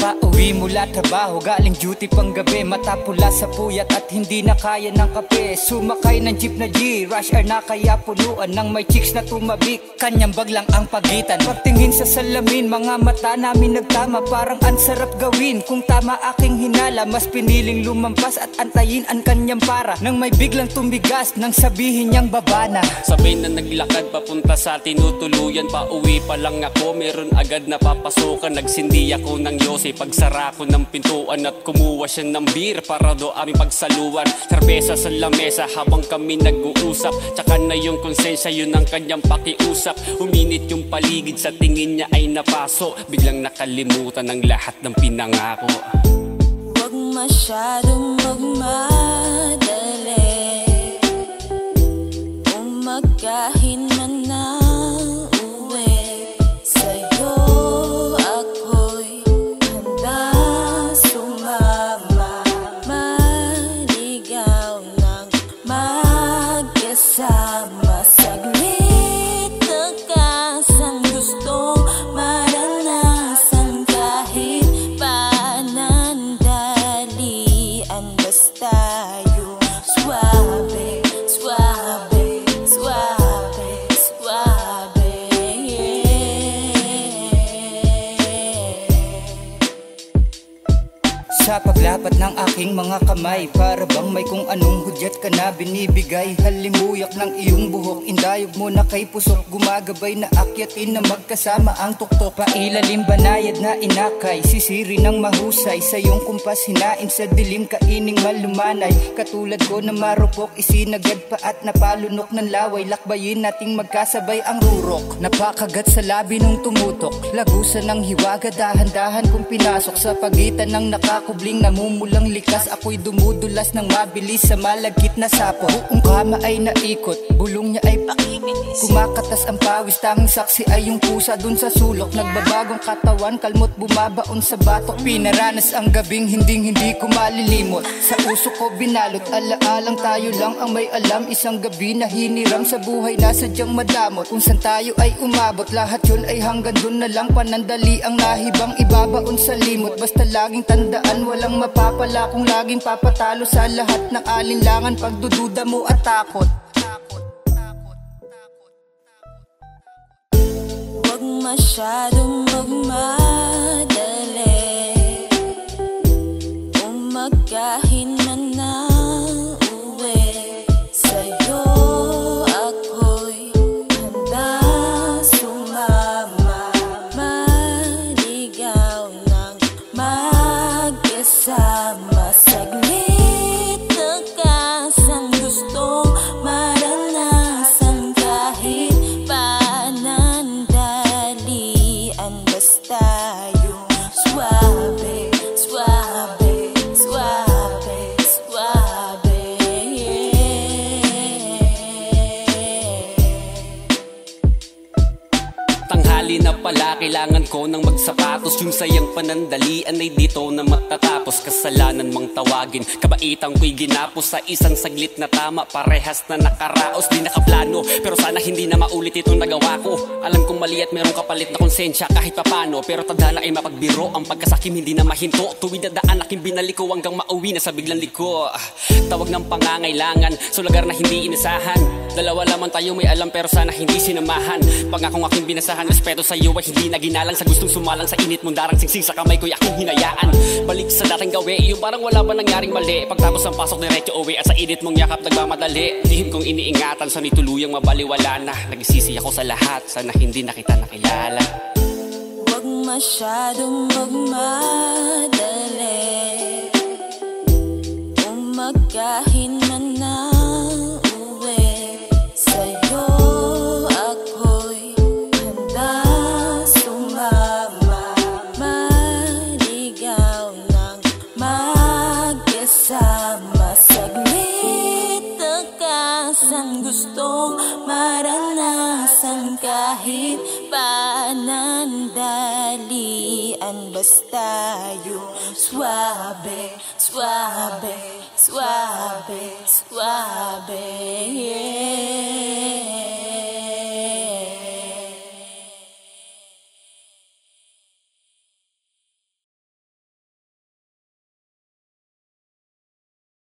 Kakauwi mula trabaho, galing duty pang gabi, mata pula sa puyat at hindi na kaya ng kape. Sumakay ng jeep na G, rush hour na kaya punuan ng may chicks na tumabik. Kanyang bag lang ang pagitan, pagtingin sa salamin, mga mata namin nagtama. Parang ang sarap gawin, kung tama aking hinala. Mas piniling lumampas at antayin ang kanyang para, nang may biglang tumigas nang sabihin niyang baba na. Sabay na naglakad papunta sa tinutuluyan. Pauwi pa lang ako, meron agad na papasukan. Nagsindi ako ng yose, pagsara ko ng pintuan at kumuha siya ng beer para do aming pagsaluan. Serbesa sa lamesa habang kami nag-uusap, tsaka na yung konsensya, yun ang kanyang pakiusap. Uminit yung paligid, sa tingin niya ay napaso, biglang nakalimutan ng lahat ng pinangako. Huwag masyadong magmadali, umagahin man na uwi. Sa'yo ako'y handa sumama, maligaw ng magkasama. Saglit na kasang gustong maranasan, kahit panandalian, basta yung suabe, suabe, suabe, suabe, Sa paglapat ng aking mga kamay, para bang may kung anong hudyat ka na binibigay. Halimuyak ng iyong buhok, indayog mo na kay pusok, gumagabay na akyatin na magkasama ang tuktok. Pailalim banayad na inakay, sisiri ng mahusay, sa iyong kumpas hinain sa dilim, kaining malumanay. Katulad ko na marupok, isinagad pa at napalunok ng laway. Lakbayin nating magkasabay ang rurok, napakagat sa labi nung tumutok. Lagusan ng hiwaga, dahan-dahan kong pinasok sa pagitan ng nakakubling, namumulang likas. Ako'y dumudulas ng mabilis sa malagkit na sapo. Buong kama ay naikot, bulong niya ay pakibinis. Kumakatas ang pawis, tanging saksi ay yung pusa dun sa sulok. Nagbabagong katawan, kalmot bumabaon sa batok. Pinaranas ang gabing hindi ko malilimot. Sa uso ko binalot, alaalang tayo lang ang may alam. Isang gabi na hiniram sa buhay na sadyang madamot. Kung saan tayo ay umabot, lahat yun ay hanggang dun na lang. Panandali ang nahibang ibabaon sa limot. Basta laging tandaan, walang mapapala kung laging papatalo sa lahat ng alinlangan, pagdududa mo at takot. Huwag masyadong magmadali, umagahin man na uwi. Sa'yo ako'y handa sumama, maligaw ng magkasama. Saglit na kasang gustong maranasan, kahit panandalian, basta yung suabe, suabe, suabe, suabe. Tanghali na pala, kailangan ko ng magsapatos. Yung sayang panandalian ay dito na matatapos. Kasalanan mang tawagin, kabaitan ko'y ginapos sa isang saglit na tama. Parehas na nakaraos, di nakaplano, pero sana hindi na maulit itong nagawa ko. Alam kong mali at merong kapalit na konsensya kahit papano, pero tadhana ay mapagbiro, ang pagkasakim hindi na mahinto. Tuwid na daan aking binaliko hanggang mauwi na sa biglang liko. Tawag ng pangangailangan, sa lugar na hindi inasahan. Dalawa lamang tayo may alam, pero sana hindi sinamahan. Pangakong aking binasahan, respeto sa iyo ay hindi na ginalang. Sa gustong sumalang sa init mong darang singsing sa kamay ko'y aking hinayaan. Balik sa dating gawi, yung parang wala pa nangyaring mali. Pagtapos ng pasok diretso uwi, at sa init mong yakap nagmamadali. Lihim kong iniingatan, sa nituluyang mabaliwala na. Nagsisi ako sa lahat, sana hindi na kita nakilala. Huwag masyadong magmadali, umagahin man na uwi. Sa'yo ako'y handa sumama, maligaw ng magkasama. Saglit na kasang gustong maranasan, kahit panandalian, basta yung suabe, suabe, suabe, suabe.